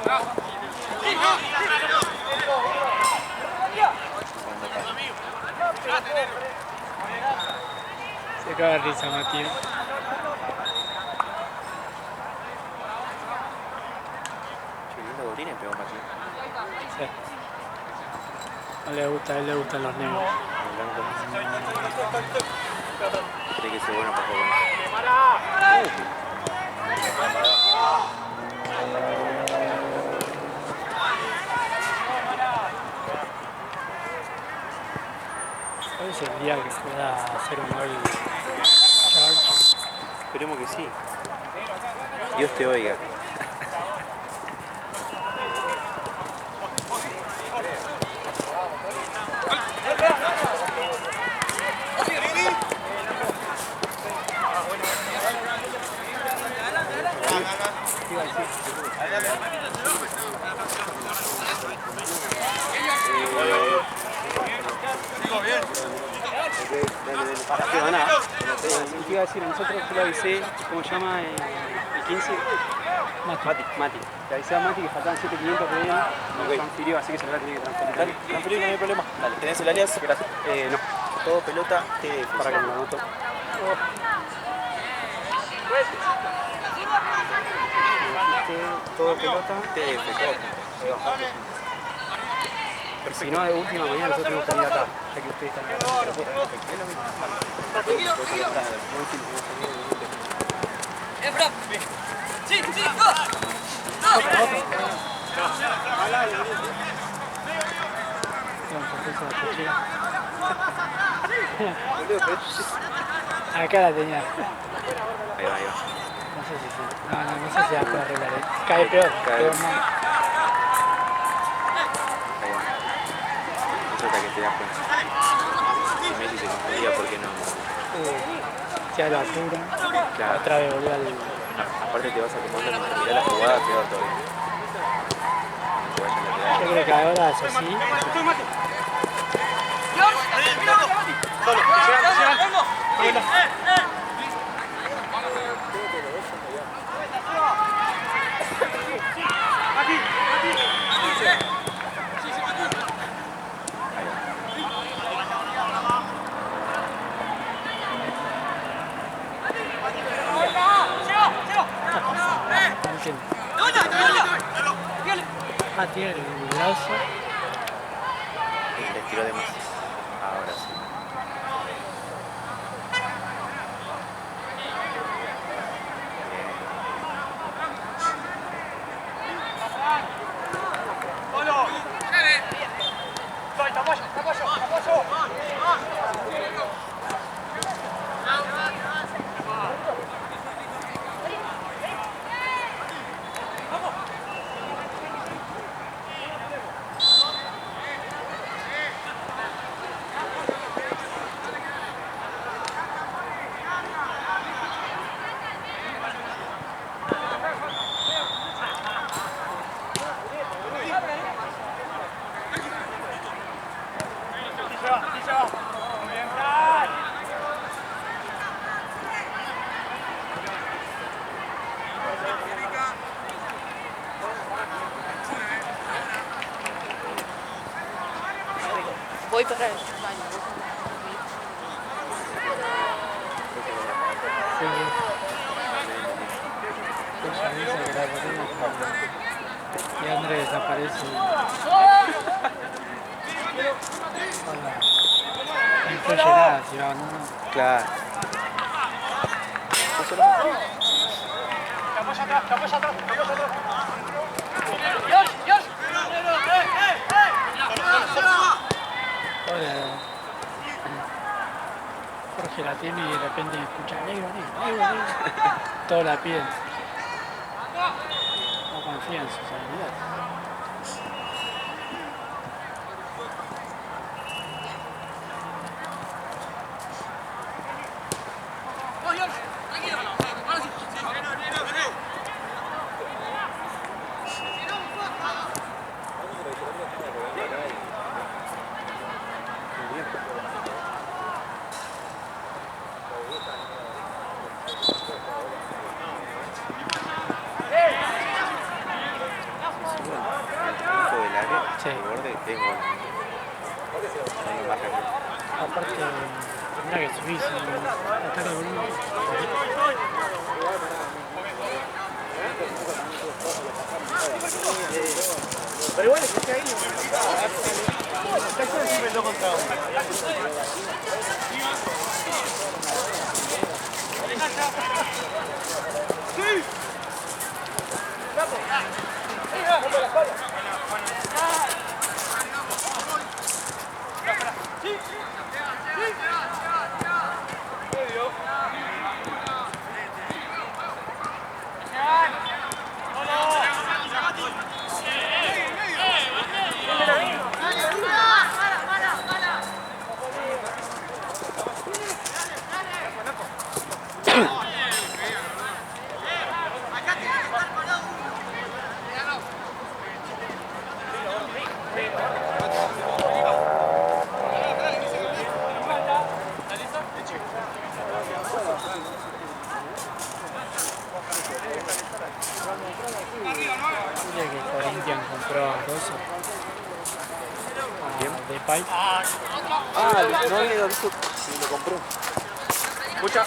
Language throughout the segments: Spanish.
Se caga de risa, Matías. Qué lindo bolines pegó Matías. Sí. No le gusta, a él le gustan los negros. Cree que es bueno para jugar. Hoy es el día que pueda hacer un gol Charge. Esperemos que sí. Dios te oiga. ¿Qué iba a decir? A nosotros yo le avisé, ¿cómo se llama? El 15. Mati. Le avisé a Mati que faltaban 7.500 que vienen. Nos transfirió, así que se lo va a tener que transferir. Dale, transferir, no hay problema. Dale, ¿tenés el alias? Gracias. No. Todo pelota TF. Para que me lo anoto. Todo pelota TF. Si no, de última mañana nosotros tenemos que ir acá, ya que ustedes están acá. Acá la tenía. Ahí va. No sé si sí. No sé si la puedo arreglar. Cae peor. Peor más. Ahí va. Eso hasta que te das cuenta. Messi se confundía porque no. Ya la altura. Claro. Otra vez volvió al. Aparte te vas acomodando mientras mirás la jugada, peor todavía. Yo creo que ahora es así. Tiene el brazo. Le tiró de más. Ahora sí. Voy para el baño. Y Andrés desaparece. No influye nada si va, ¿no? Claro. Jorge la tiene y de repente escucha negro. Todos la piden. No confía en sus habilidades. tengo. No me marca. Aparte, mira que subís y ataca el volumen. Pero igual es que ahí. Está siempre 2 contra 1. ¡Sí! Mira que Corinthians compró a Rosso. A Depay. No había visto si lo compró. Escucha.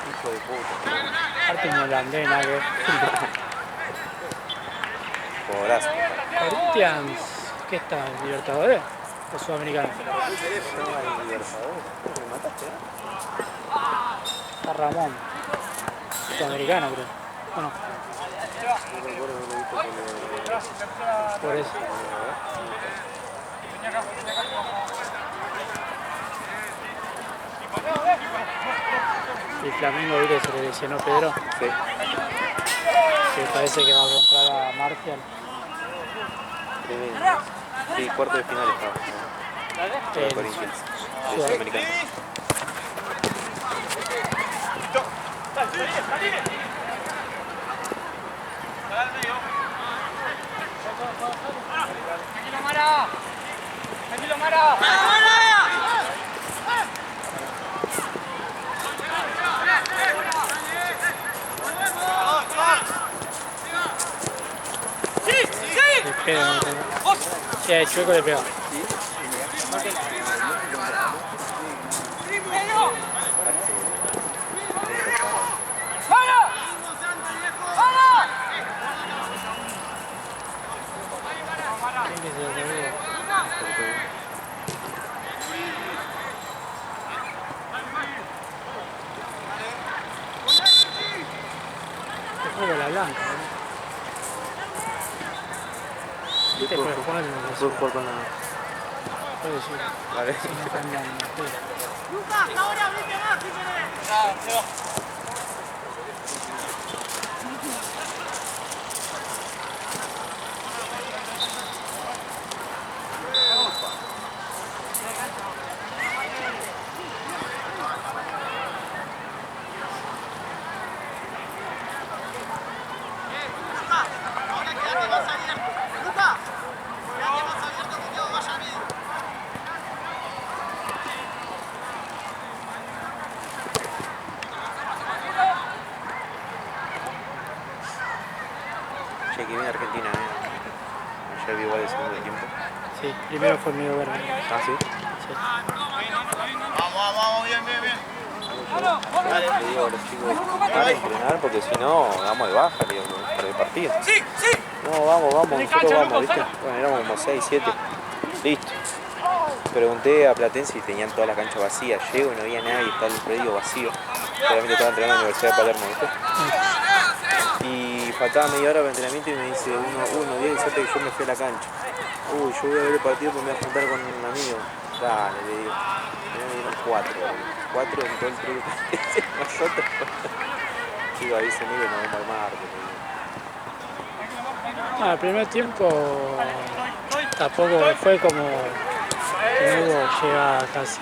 Hijo de puta. Aparte ni holandés, nada que ver. Jugadorazo. Corinthians, ¿qué está? ¿Libertadores? ¿O Sudamericano? Me mataste, ¿eh? Está Ramón. Sudamericano, creo. ¿O no? No recuerdo haberlo visto Por eso. Y Flamengo, ¿viste? Se le lesionó Pedro. Sí. Que parece que va a comprar a Martial. Sí, cuarto de final estaba. Todo Corinthians. De Sudamericano. Tranquilo, Mara. Tranquilo, Mara. Le pega, no tengo. Sí, el Chueco le pega. ¿Quién que se lo sabía? El juego de la blanca, ¿no? ¿Viste? Por el juego de la Puedo jugar con la... puede decir. Vale. Si no cambian, sí. Che, que viene Argentina, Ayer vi igual el segundo tiempo. Sí, primero fue medio verde. Ah, sí. Sí. Vamos, bien. Le digo a los chicos, van a entrenar porque si no, vamos de baja, le digo, para el partido. Sí. No, vamos, nosotros vamos, ¿viste? Bueno, éramos como 6, 7. Listo. Pregunté a Platense y tenían toda la cancha vacía. Llego y no había nadie, estaba el predio vacío. Solamente estaba entrenando en la Universidad de Palermo, ¿viste? Y faltaba media hora para el entrenamiento y me dice uno, 10, que yo me fui a la cancha. Uy, yo voy a ver el partido porque me voy a juntar con un amigo. Dale, le digo. Me dieron 4. 4 en todo el predio. Nosotros. Chico, avísenme que nos vamos al martes. El primer tiempo tampoco fue como que no hubo llegada casi.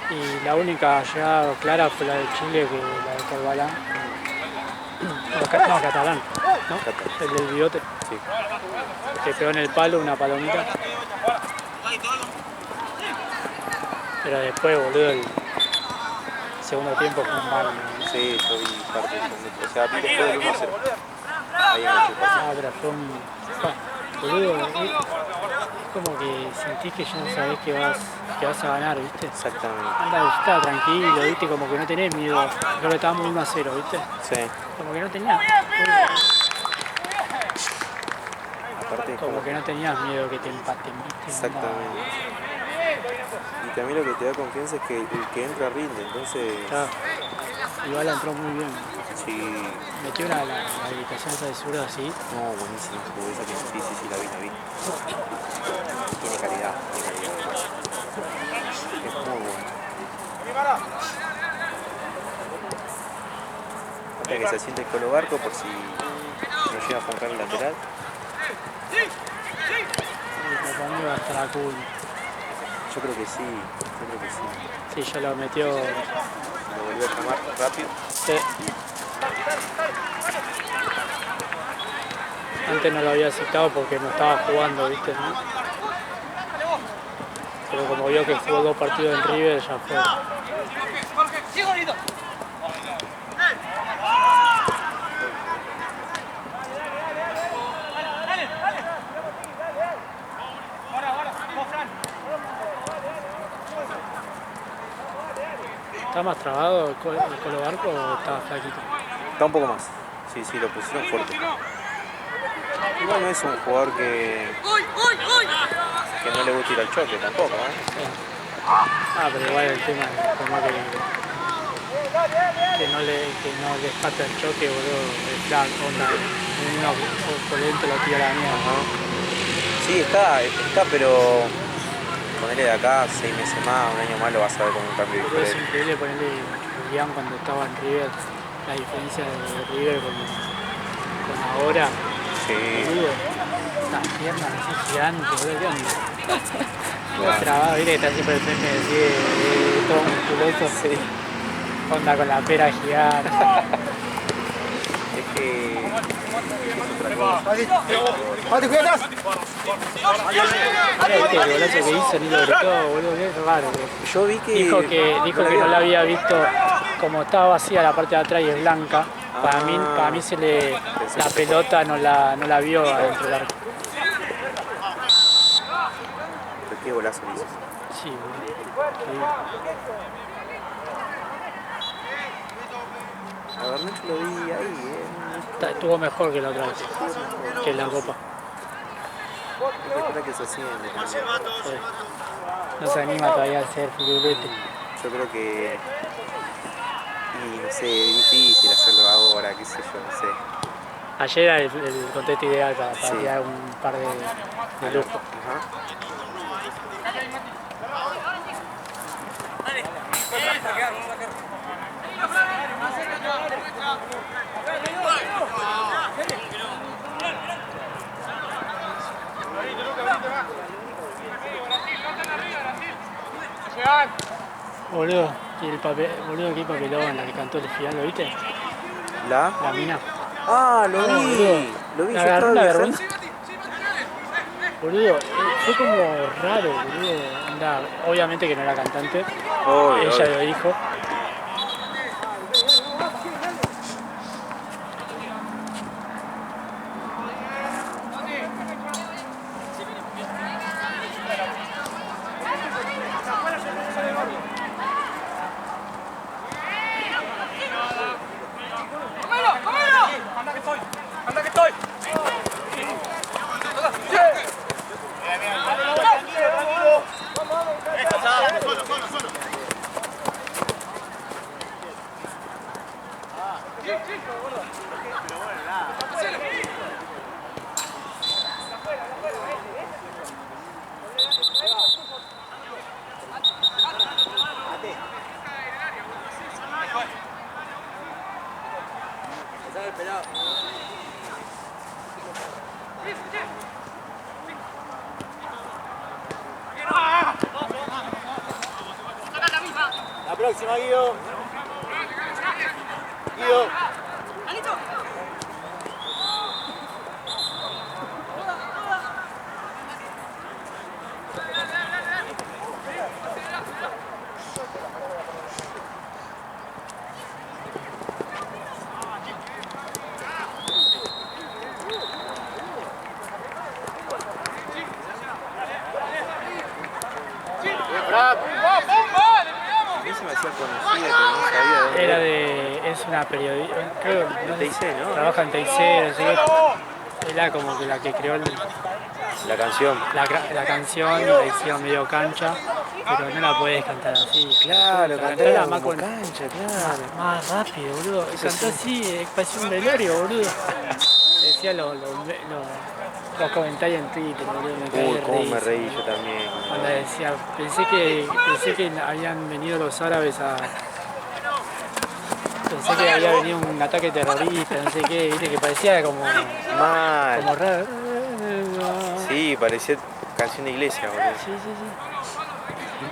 Y la única llegada clara fue la de Chile, que la de Corbalán. No, Catalán, ¿no? El del bigote. Sí. Que pegó en el palo una palomita. Pero después, boludo, el segundo tiempo fue un mal. Sí, yo vi parte del segundo. O sea, vi después del 1-0. Ahí en el partido. Ah, pero fue un. Boludo, es como que sentís que ya no sabés que vas a ganar, ¿viste? Exactamente. Anda, estaba tranquilo, ¿viste? Como que no tenés miedo. Creo que estábamos 1-0, ¿viste? Sí. Como que no tenías. Aparte, Como que no tenías miedo que te empaten, ¿viste? exactamente. Y también lo que te da confianza es que el que entra rinde, entonces. Claro. Igual entró muy bien. Sí. Metió la habilitación esa de zurda así. No, buenísimo. Esa que sí, la vi. Tiene calidad, Es muy bueno. Falta que se asiente el Colo Barco por si no llega a foncar el lateral. Para mí va a estar a cool. Yo creo que sí. Sí, ya lo metió. Lo volvió a llamar rápido. Sí. Antes no lo había aceptado porque no estaba jugando, ¿viste? ¿No? Pero como vio que jugó 2 partidos en River, ya fue. ¿Está más trabado el Colo Barco o está flaquito? Está un poco más. Sí, lo pusieron fuerte. Igual no es un jugador que no le gusta ir al choque tampoco, ¿eh? Sí. Pero igual el tema es como que no le escape el choque, boludo, el plan, onda, uno polente lo tira a la mierda. Sí, está, pero ponerle de acá 6 meses más, un año más lo vas a ver con un cambio Boludo, es diferente. increíble ponerle Julián cuando estaba en River, la diferencia de River con ahora. Sí. Boludo, esas piernas así gigantes, boludo, ¿qué onda? Todo trabado, viste que está siempre el frente de todo musculoso. Sí. Onda con la pera gigante. Es que es otra cosa. ¿Viste el golazo que hizo? Ni lo gritó, boludo, es raro. Yo vi que Dijo que no la había visto, como estaba vacía la parte de atrás y es blanca. Para mí la pelota no la vio adentro del arco. Pero qué golazo le hizo. Sí, boludo. A Barnett lo vi ahí, Estuvo mejor que la otra vez, que en la Copa. Hay que que se asciende. Sí. No se anima todavía a ser fululete. Yo creo que. Y no sé, es difícil hacerlo ahora, qué sé yo, no sé. Ayer era el contexto ideal para tirar un par de lujo. Ajá. Boludo, boludo, qué papelón en la que cantó el final, ¿lo viste? ¿La? La mina. Ah, lo vi. Lo vi, Me yo agarró estaba una viajando. vergüenza. Boludo, fue como raro, boludo. Onda, obviamente que no era cantante. Obvio, Ella obvio. lo dijo. La próxima, Guido. Guido. A mí se me hacía conocida, pero no sabía dónde Era de. Es una periodista. Creo que De TIC, ¿no? trabaja en TIC, así que era como que la que creó La canción. la canción y la hicieron medio cancha, pero no la puedes cantar así. Claro, cantó cantaba la como con cancha, claro. más rápido, boludo. Y Eso cantó sí. así, parecía un velorio, boludo. Decía los comentarios en Twitter, boludo, me caí Uy, de cómo me risa. reí yo también. Cuando decía, pensé que habían venido los árabes a. Pensé que había venido un ataque terrorista, no sé qué, viste, que parecía como Mal. raro. Sí, parecía canción de iglesia, boludo. Sí, sí, sí.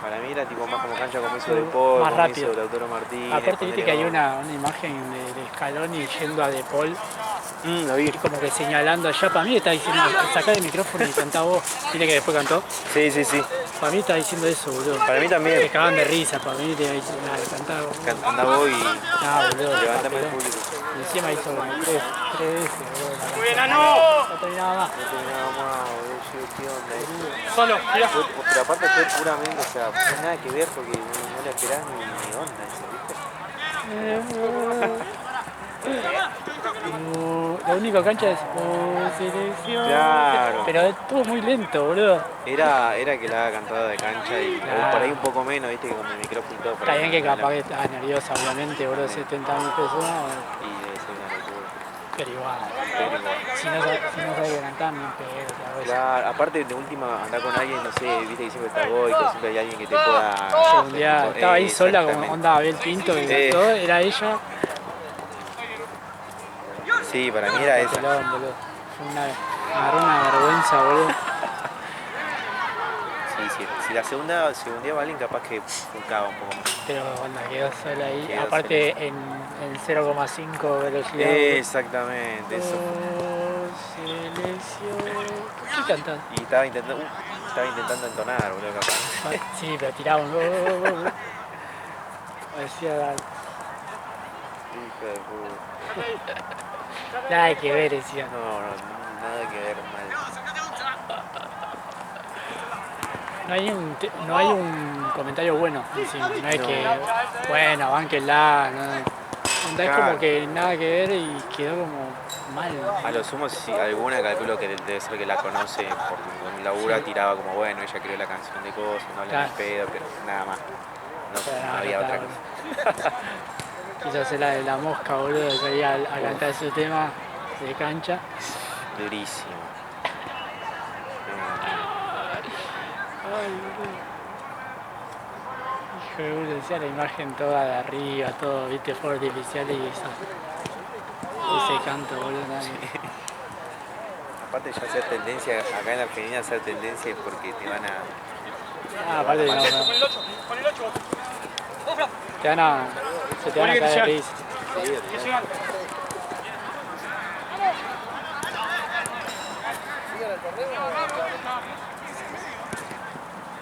Para mí era tipo más como cancha, como hizo De Paul, Más como rápido. hizo Lautaro Martínez. Aparte, viste que hay ponele una imagen de Scaloni yendo a De Paul, Lo vi. como que señalando allá. Para mí está diciendo, sacá el micrófono y cantá vos. Viste que después cantó. Sí, sí, sí. Para mí está diciendo eso, boludo. Para mí Se también. cagaban de risa, para mí te iba a decir, nada, cantá vos. Anda vos y No, boludo. levantame el papelón. público. Y encima hizo como tres veces, boludo. ¡Muy bien, Ano! No terminaba más. No terminaba más, boludo. Yo, ¿qué onda esto? Solo, mira. Pero aparte fue puramente, o sea, fue nada que ver porque no le esperás ni onda eso, ¿viste? La única cancha es selección. Claro. Pero estuvo muy lento, boludo. Era que la haga cantada de cancha y Claro. o por ahí un poco menos, viste, que con el micrófono y todo. Está bien que capaz que estaba nerviosa, obviamente, boludo, 70.000 personas, Y debe ser una locura. pero igual. Pero igual. Si no sabes cantar, ni pedo, te hago eso. Claro, aparte de última andar con alguien, no sé, viste que siempre está Goico, siempre hay alguien que te pueda... Segundear. Estaba ahí sola como Exactamente. onda Abel Pinto, que cantó, era ella. Sí, para mí era esa. Pelón, boludo. Fue me agarró una vergüenza, boludo. Sí, sí. Si la segunda segundía alguien capaz que funcaba un poco más. Pero onda, quedó sola ahí. Quedó Aparte en 0,5 velocidad. boludo. Exactamente, eso. Selección. ¿Qué cantás? Y estaba intentando entonar, boludo, capaz. Sí, pero tiraba un. Decía, Hijo de puta. nada que ver, decía. No, nada que ver mal. No hay un comentario bueno encima. No es que, bueno, bánquenla. No. Onda, es Claro. como que nada que ver y quedó como mal. A lo sumo, si alguna calculo que debe ser que la conoce por un laburo, Sí. tiraba como, bueno, ella creó la canción de cosas, no habla Claro. ni pedo, pero nada más. Pero No había otra está, cosa. Quiso hacer la de la mosca, boludo, que salía a cantar su tema de cancha. Durísimo. Ay, boludo. Hijo de boludo, decía la imagen toda de arriba, todo, viste, fuego artificial y ese canto, boludo, nadie. Aparte ya hacer tendencia, acá en Argentina hacer tendencia es porque te van a... Aparte no, Con el 8, con el 8. se te van a caer de risa.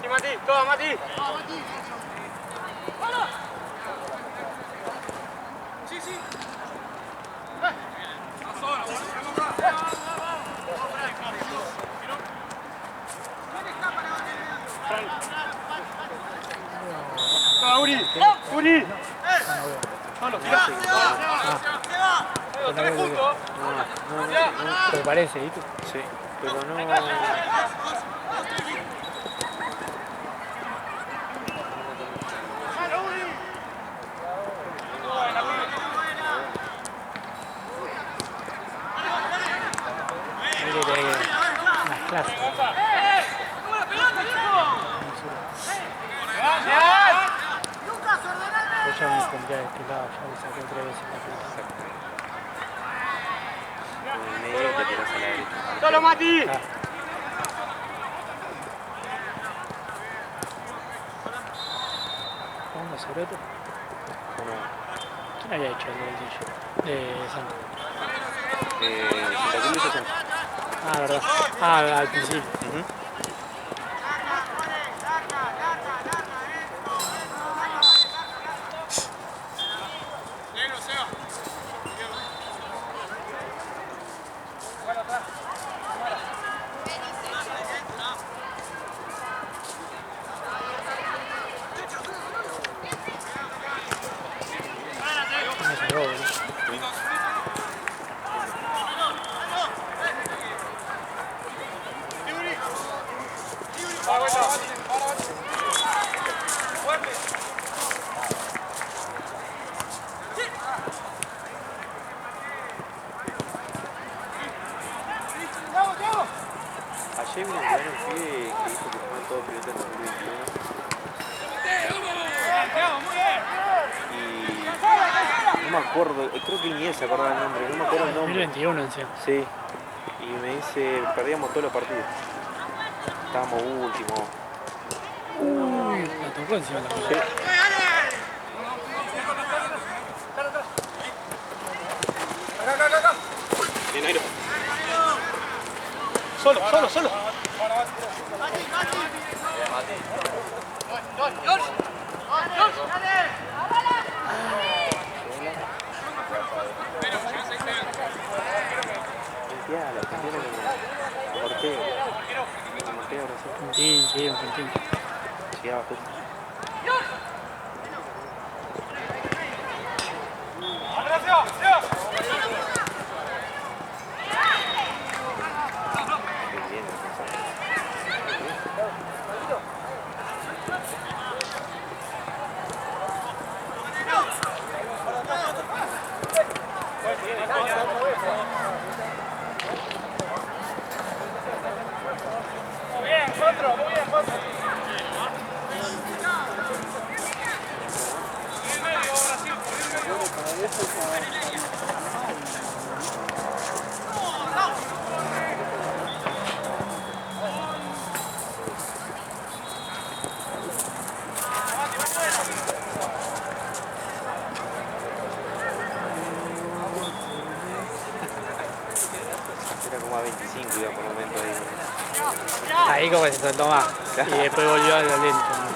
Sí, Mati, toma, Mati. Uri, Uri. Solo, mira. Pero Tres puntos. Pero parece, ¿viste? Sí, pero no... Hay que tener unas clases. Yo ya me pondría de este lado, ya le saqué 3 veces la pelota. En el medio te tiras a la derecha. Solo, Mati. Ah. ¿Cómo sobre otro? ¿Quién había hecho el gol de Santos? Santa Cruz y Santos. Ah, verdad. Ah, al principio. Ujú. Ayer vino a jugar un pibe que dijo que juegan todos pilotos en 2021. Y no me acuerdo, creo que ni él se acordaba el nombre, no me acuerdo el nombre. 2021 encima. Sí. Y me dice, perdíamos todos los partidos. Estábamos últimos. Uy, la tocó encima la Sí. pelota. Bien, Airo. Solo, solo, solo. La cambiaron a Ortega. A Ortega ahora sí. Quintín, sí, un Quintín. Llegaba justo. Qué bien, Muy bien, cuatro, muy bien, cuatro. era como a 25 iba por un momento ahí. Ahí como que se soltó más. Y después volvió a lo lento. ¿no?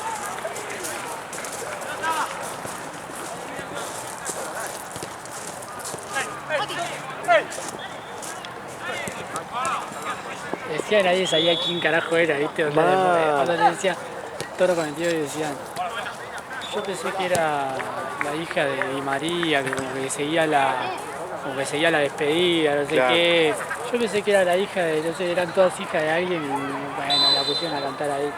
Decía, nadie sabía quién carajo era, ¿viste? Cuando te decía Toro con el tío y decían, yo pensé que era la hija de Di María, que como que seguía la despedida, no sé Claro. qué. Yo pensé que era la hija de, no sé, eran todas hijas de alguien y bueno, la pusieron a cantar ahí.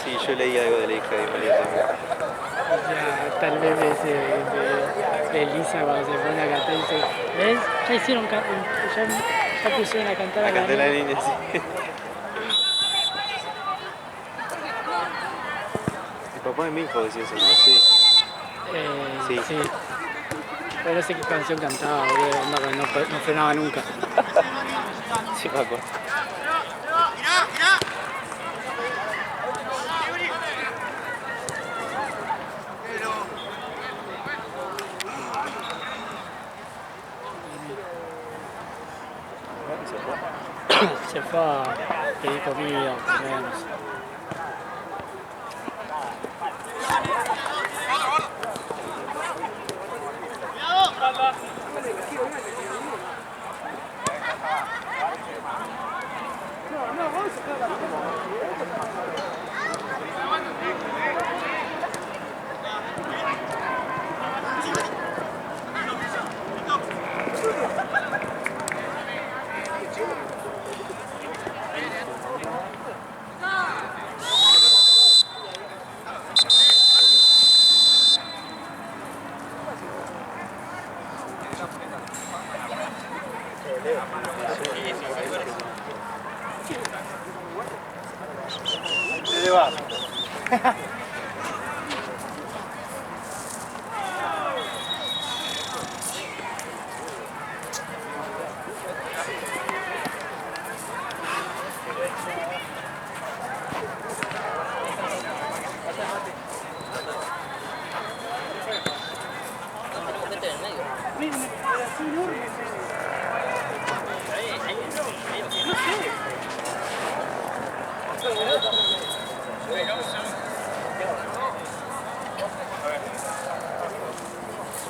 Sí, yo leí algo de la hija de María también. Ya, tal vez de Elisa cuando se pone a cantar y dice, ¿ves? Ya hicieron, ya pusieron a cantar A a cantar la niña. niña, sí. Mi papá y mi hijo decía eso, ¿no? Sí. Sí. Sí. Pero no sé qué canción cantaba, boludo, no frenaba nunca. Sí, me acuerdo. Se fue a pedir comida, comer, no sé.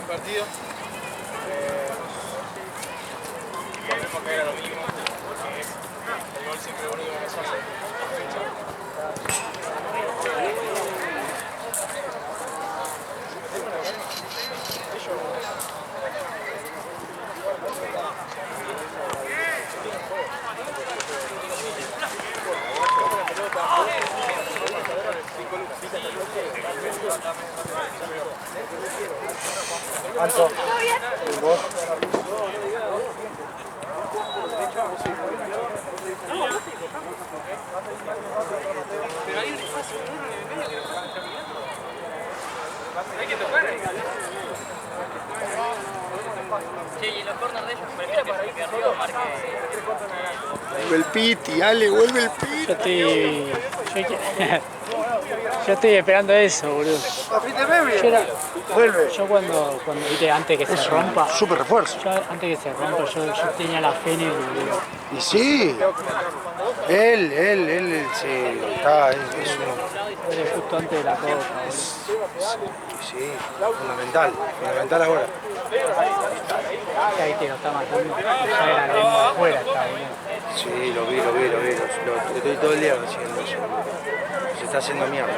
Partido. Sabemos que era lo mismo, porque el gol siempre es lo único que nos hace. Vuelve el Piti, Ale, vuelve el Piti. Yo estoy esperando eso, boludo. Vuelve. Yo cuando viste, antes que se rompa, Súper refuerzo. antes que se rompa, yo tenía la fe en él, boludo. Y sí. Él sí, está, es Era justo antes de la copa, boludo. sí, fundamental ahora. Ya viste, lo está matando. Ya era la lengua afuera, está, boludo. Sí, lo vi, lo estoy todo el día haciendo eso. Se está haciendo mierda.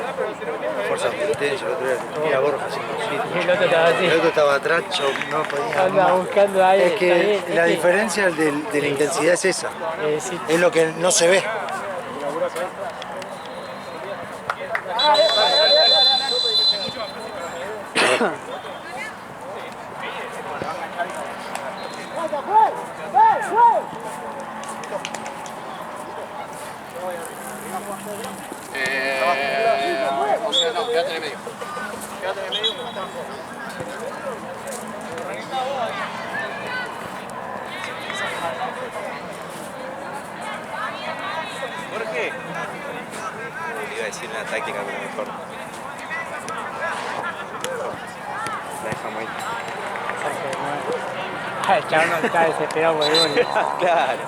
Fuerza de resistencia, el otro día tenía a Borja haciendo Y el otro estaba así. el otro estaba atrás, yo no podía. Anda buscando ahí. Es que está bien, la es que- diferencia de la intensidad es esa. sí, Es lo que no se ve. O sea, no, quédate en el medio. Quédate en el medio. Jorge. Iba a decir una táctica, pero mejor. La dejamos ahí. El chabón no está desesperado por el gol. Claro.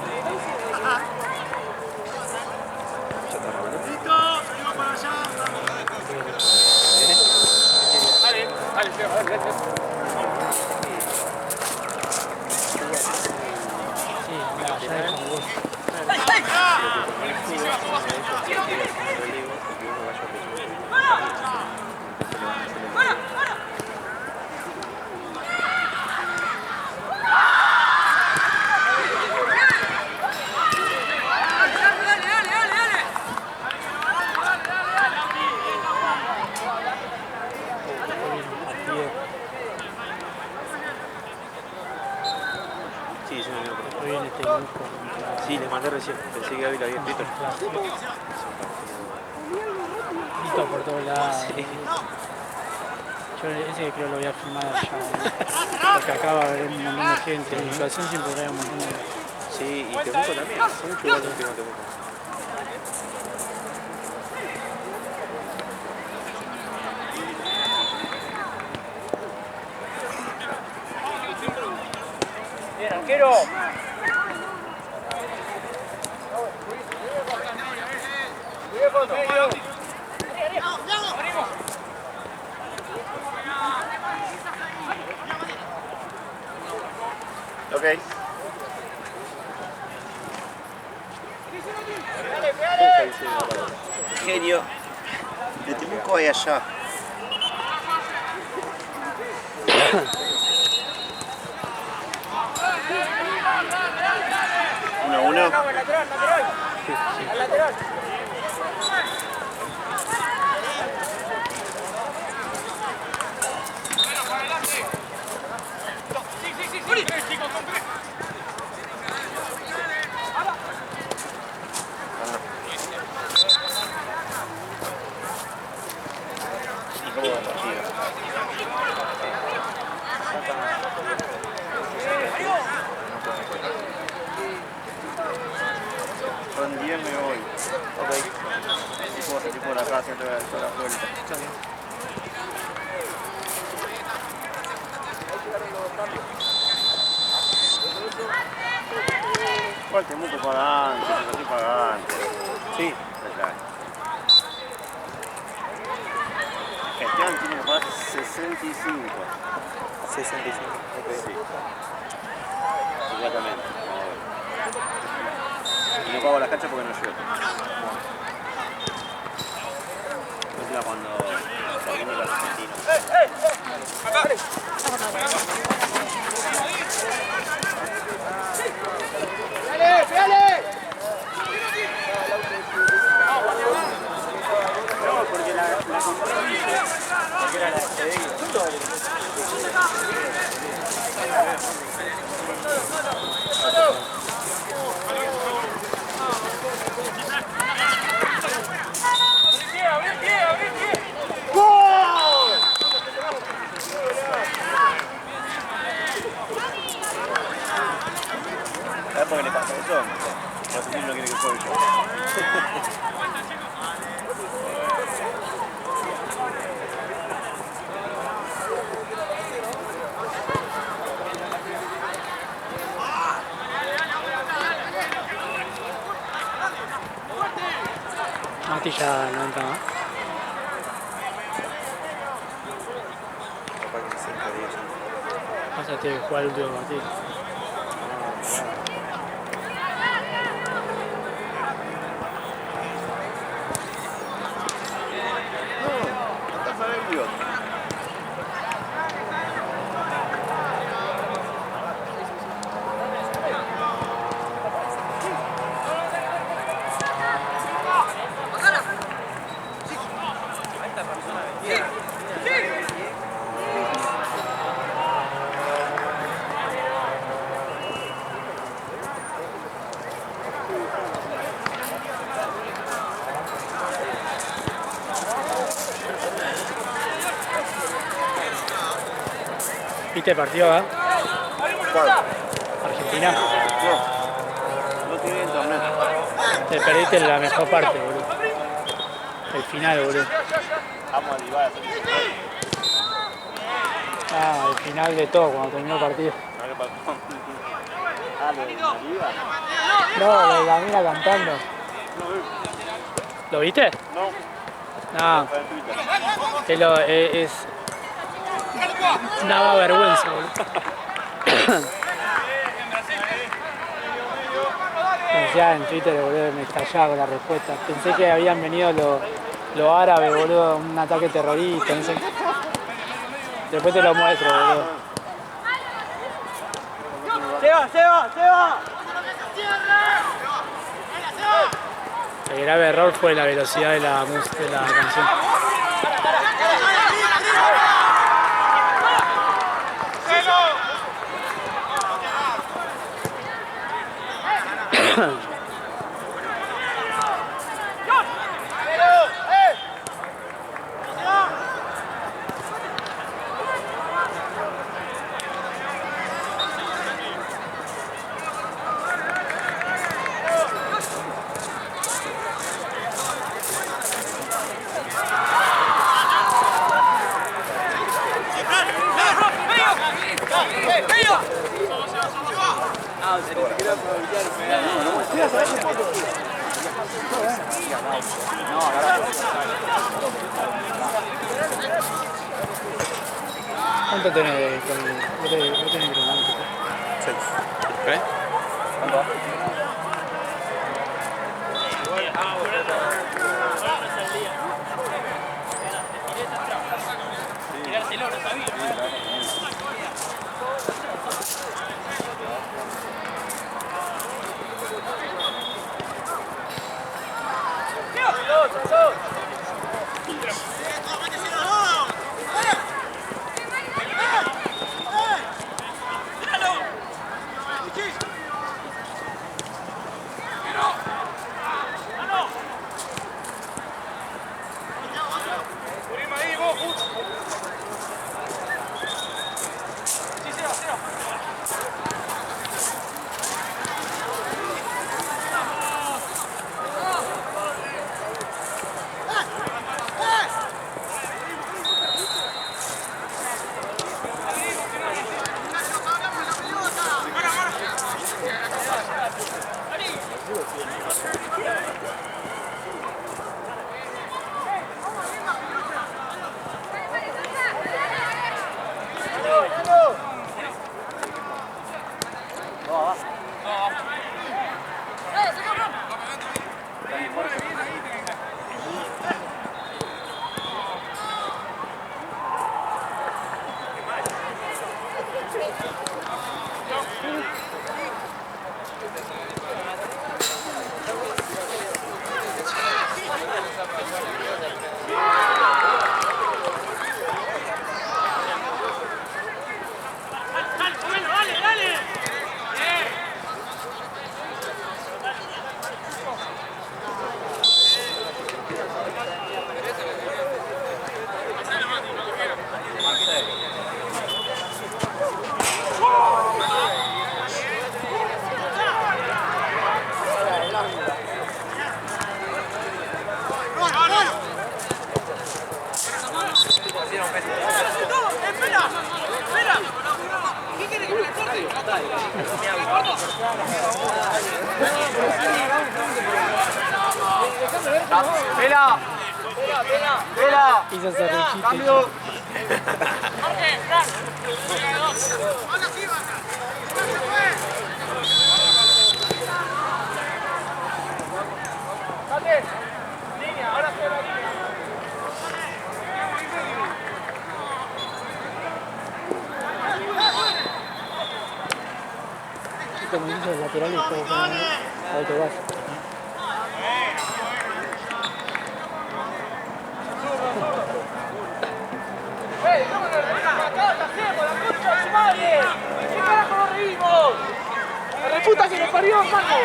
Sí, ya dejó el gol. Sí, sí, me veo. Muy bien este grupo. Sí, les mandé recién. Pensé que había escrito. Grito por todos lados. Yo ese creo lo voy a filmar allá. Porque acá va a haber un montón de gente. En situación siempre trae un montón de... Sí, y Temuco también. Hace mucho igual que Temuco. ¡Bien, arquero! Ok. Genio. De Temuco hay allá. Uno a uno. ¿Y cómo va el partido? Son 10 me voy. Ok. Tipo por acá haciendo la vuelta. ¿Cuál Temuco para antes? Así para antes. Sí. Gestión tiene que pagar 65. 65. Sí. Exactamente. Y no pago la cancha porque no llueve. Es la cuando termine el argentino. No, porque la compró porque era la CDI. ¿Sabes por qué le pasa eso? Porque si no quiere que juegue yo. Mati ya no entra más. Capaz que 5 o 10. Pásate que jugar el último partido. Estás a ver el idiota. ¿Viste el partido acá? ¿Cuál? Argentina. No tiene internet. Te perdiste la mejor parte, boludo. El final, boludo. Vamos a Dybala. Ah, el final de todo, cuando terminó el partido. No le pasó. Ah, lo de la liga. No, lo de la mina cantando. ¿Lo viste? No. No, Está en Twitter. es daba vergüenza, boludo. Me decía en Twitter, boludo, me estallaba con la respuesta. Pensé que habían venido los árabes, boludo, un ataque terrorista, no sé. Después te lo muestro, boludo. ¡Seba! El grave error fue la velocidad de la canción. ¿Cuánto tenés con vos tenés cronómetro? 6. ¿Qué? ¿Cuánto va? ¡Vela! ¡Vela! Hizo cerruchito. ¡Cambio! Como hizo el lateral y todo con autobús. ¡Puta que nos parió, Marco!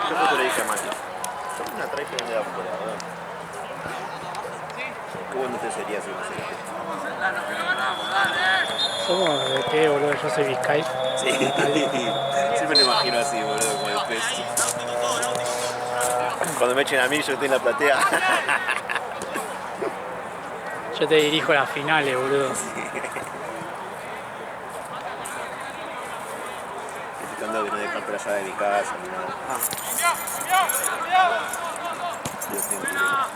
Yo justo le dije a Mati, son una traje de afuera, ¿verdad? Qué bueno usted sería si no sería. Somos de qué, boludo, yo soy Vizcay. Sí, siempre me imagino así, boludo, como el pez. Cuando me echen a mí, yo estoy en la platea. Yo te dirijo las finales, boludo. Estoy tratando de no dejar por allá de mi casa, ni nada. Yo estoy en Tureno.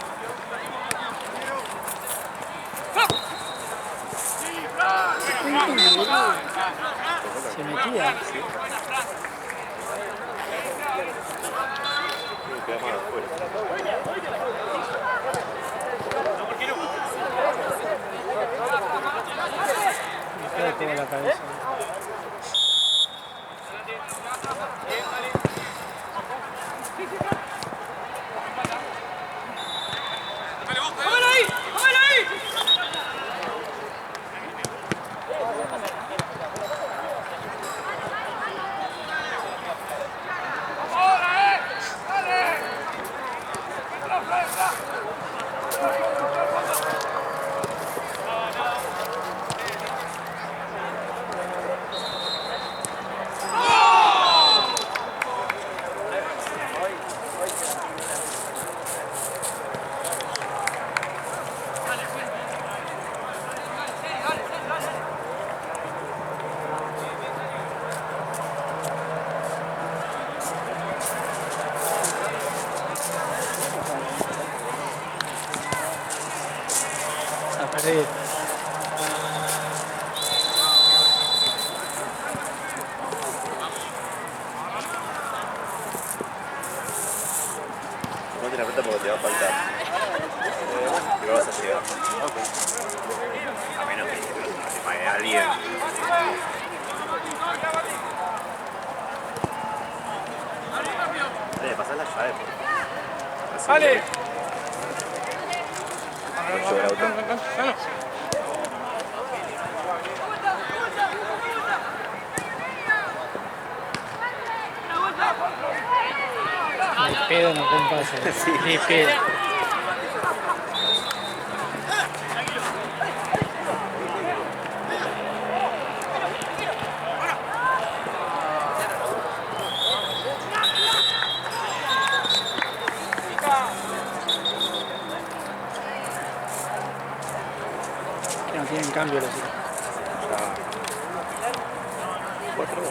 Se metía. Queda más afuera. Me queda toda la cabeza. A perder. No te la apretas porque te va a faltar. Pero vas a llegar. A menos que te pague alguien. Dale, pasá la llave. ¡Vale! Yo el auto. De pedo no fue un pase. Sí. De pedo. Que no tienen cambio los hijos. 4.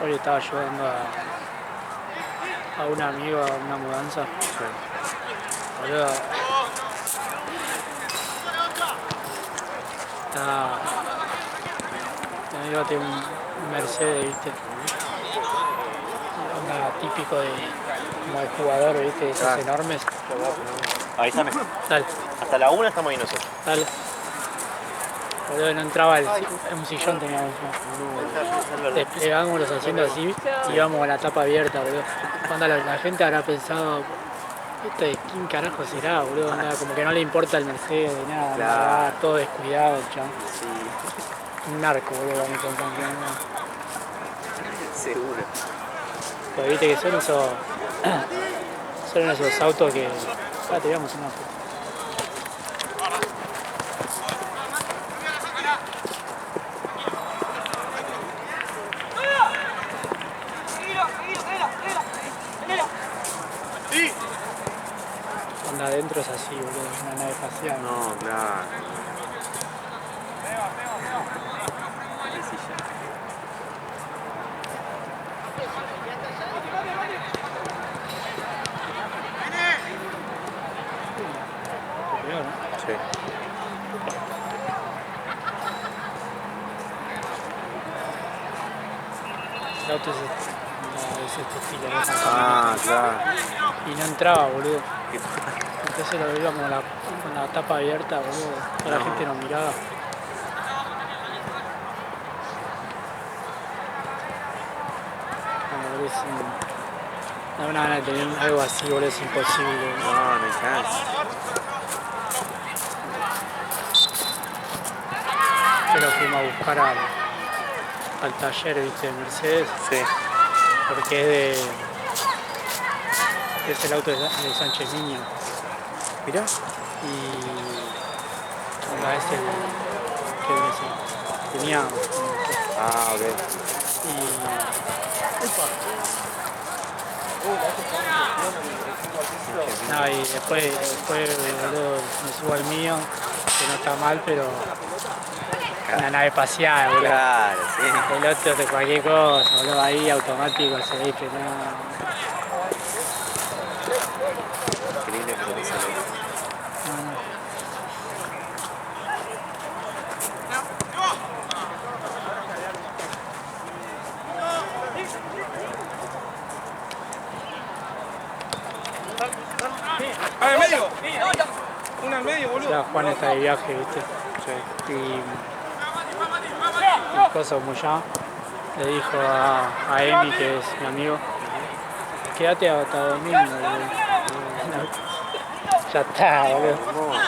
Hoy estaba ayudando a un amigo a una mudanza. Boludo. Mi amigo tiene un Mercedes, ¿viste? Onda típico como de jugador, ¿viste? Esos enormes. Avísame. Dale, Hasta la 1 estamos ahí nosotros. dale. Boludo, no entraba un sillón teníamos. No, verdad. desplegamos los asientos así y íbamos a la tapa abierta, boludo. Cuando la gente habrá pensado, ¿esto de quién carajo será, boludo? Onda, como que no le importa el Mercedes, nada, Claro. nada, todo descuidado, chaval. Sí, Un narco, boludo, a mí con seguro. Pero viste que son esos, son esos autos que... Ah, te digamos una foto. Onda adentro es así, boludo, es una nave espacial. No, claro. Ahí sí ya. Peor, ¿no? Sí. El auto es este estilo, ¿no? Ah, claro. Y no entraba, boludo. Entonces lo veíamos con la tapa abierta, boludo. Toda la gente nos miraba. No, boludo, da una gana de tener algo así, boludo, es imposible. No, no hay chance. Pero fuimos a buscar al taller, viste, de Mercedes, Sí. porque es el auto de Sánchez Miño. Mirá. Y onda es el que tenía Ah, ok. y después boludo, me subo al mío, que no está mal, pero una nave espacial, boludo. Claro, sí. El otro de cualquier cosa, boludo, ahí automático se ve que no. Increíble pero que sale. ¡Ah, en medio! Una en medio, O boludo. sea, Juan está de viaje, viste. Sí. Y cosa como ya le dijo a Emi, que es mi amigo, quédate hasta domingo, boludo. Ya está, boludo. Hermoso.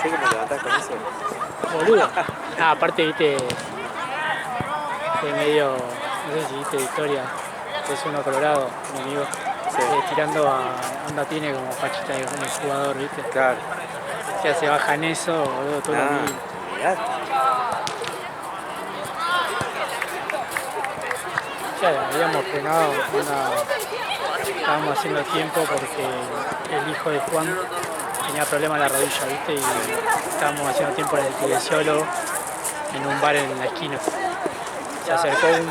¿Sé cómo levantás con eso? Boludo. Ah, aparte, viste, de medio, no sé si viste de historia, es uno colorado, mi amigo, tirando a onda tiene como fachita de un jugador, viste. Claro. Ya se baja en eso, boludo, todo lo mismo. Mirá. Ya habíamos frenado, estábamos haciendo tiempo porque el hijo de Juan tenía problemas en la rodilla, viste, y estábamos haciendo tiempo en el kinesiólogo en un bar en la esquina. Se acercó el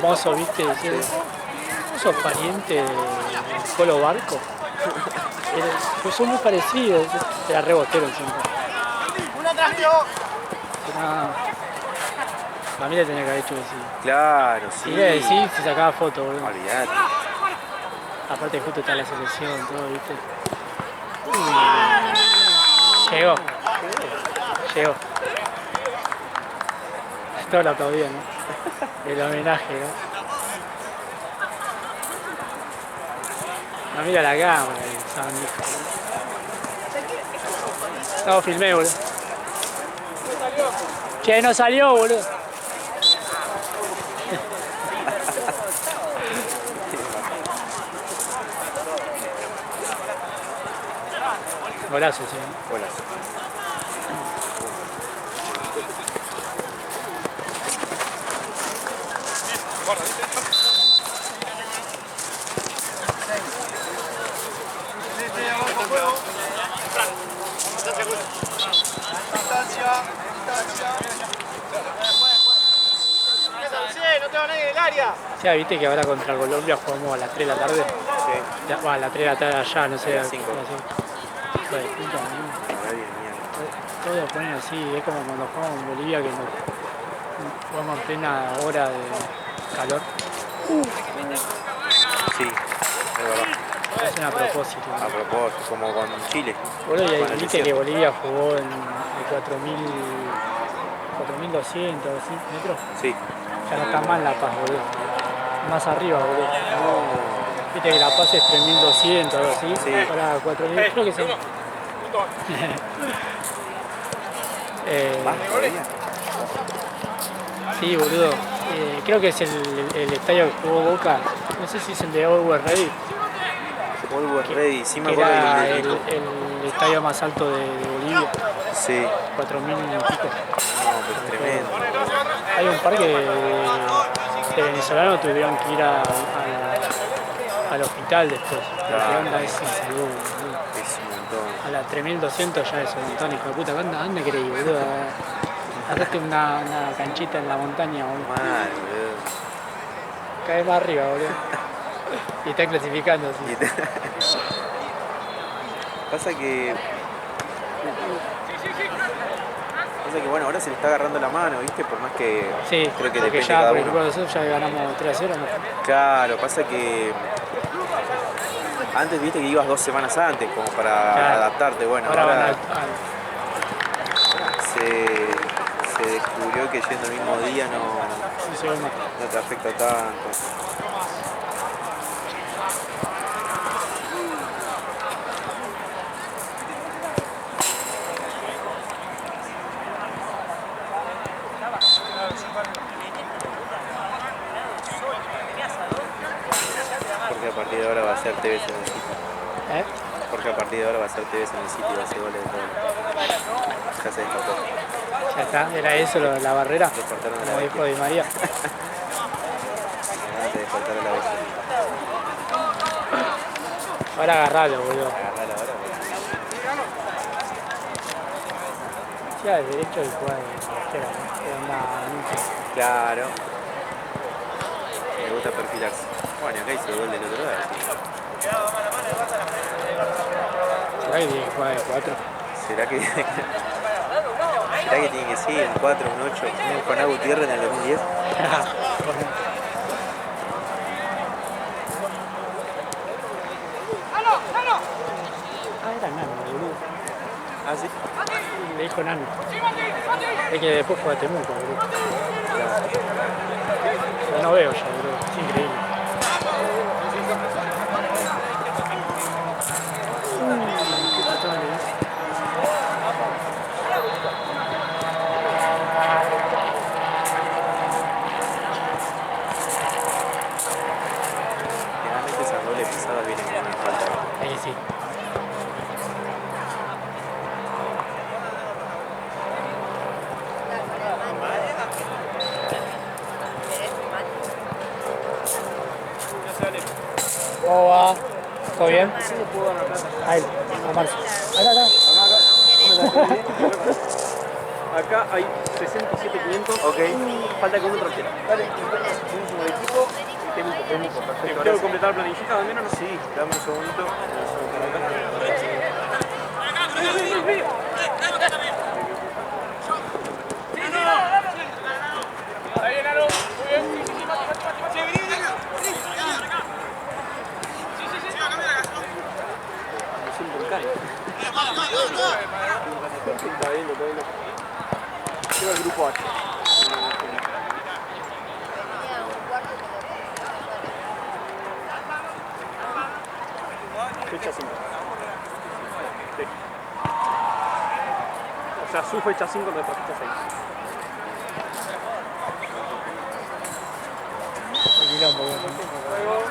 mozo, viste, y decía, ¿vos sos pariente del Colo Barco? Pues son muy parecidos, era rebotero siempre. Para mí le tenía que haber hecho que sí. Claro, sí. Si iba a decir, se sacaba foto, boludo. Olvidate. Aparte justo está la selección, todo, viste. Llegó. Llegó. Todo lo aplaudían, ¿no? El homenaje, ¿no? No mira la cámara, no, filmé, boludo. Che, no salió, boludo. Golazo, sí. Hola. Ya viste que ahora contra Colombia jugamos a las 3 de la tarde. Sí. Ya, bueno, a las 3 de la tarde allá, no sé. A las 5. Hijo de puta, ¿no? Horario de mierda. Todo lo ponen así, es como cuando jugamos en Bolivia que jugamos en plena hora de calor. Sí, es verdad. Hacen a propósito. A propósito, como con Chile. Boludo, y Con el viste que desierto. Bolivia jugó en 4.200 metros. Sí. Ya no está más La Paz, boludo. Más arriba, boludo. Viste que La Paz es 3.200 o algo así. Sí. Ahora 4.000, creo que sí. ¿Más todavía? Sí, boludo. Creo que es el estadio que jugó Boca. No sé si es el de Always Ready. Always Ready, sí me Que acuerdo era del el estadio más alto de Bolivia. Sí, 4.000 y pico. no, pero es tremendo. Hay un par que de venezolanos tuvieron que ir al hospital después. Claro. Porque onda es insalud, boludo. Es un montón. A las 3.200 ya es un montón, hijo de puta. ¿Dónde querés ir, boludo? Hacete una canchita en la montaña, boludo. Mal, boludo. Caes más arriba, boludo. Y está clasificando, sí. Y te- Pasa que bueno, ahora se le está agarrando la mano, ¿viste? Por más que Sí, creo que porque depende ya cada por el uno. grupo de nosotros ya ganamos 3-0, ¿no? Claro, pasa que antes viste que ibas 2 semanas antes como para Claro. adaptarte. Bueno, Ahora van ahora al se descubrió que yendo el mismo día sí, se ve más. no te afecta tanto. Porque a partir de ahora va a ser TVS en el sitio. ¿Eh? Porque a partir de ahora va a ser TVS en el sitio y va a hacer goles de todo. Ya se descartó. Ya está, era eso la barrera, Despertaron a la como vez. dijo Di María. Antes de despertar a la vez. Ahora agarralo, boludo. Agarrala ahora. Ya el derecho de jugar de izquierda, ¿no? Que onda nunca. Claro. Me gusta perfilarse. Bueno, acá hizo el gol del otro lado. ¿Será que tiene que jugar de 4? ¿Será que tiene que ser un 4, un 8, un Juan Gutiérrez en el 2010? Ah, era Nano, boludo. Ah, sí. Le dijo Nano. Es que después fue a Temuco, boludo. Pero no veo ya, boludo. Es increíble. Qué patada le hice. Generalmente esas dobles pisadas vienen con una falta. Ahí sí. ¿Cómo va? ¿Todo bien? Ahí, a Marcio. Acá hay 67.500. Ok. Falta que uno trajera. Dale, vamos con el equipo. Temuco, perfecto. ¿Tengo que completar la planillita al menos? No? Sí, dame un segundito. Está bien, Aro. Muy bien. Sí, vení. Me siento en cara. Está bien, está bien. Lleva el grupo H. Fecha 5. Sí. O sea, su fecha 5 nuestra fecha 6. Quilombo, boludo.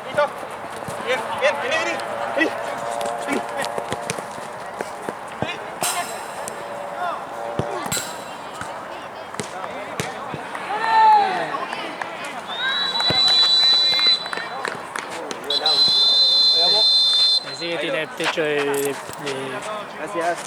Listo. Bien, bien, vení, vení. Vení. Así que tiene techo de Gracias.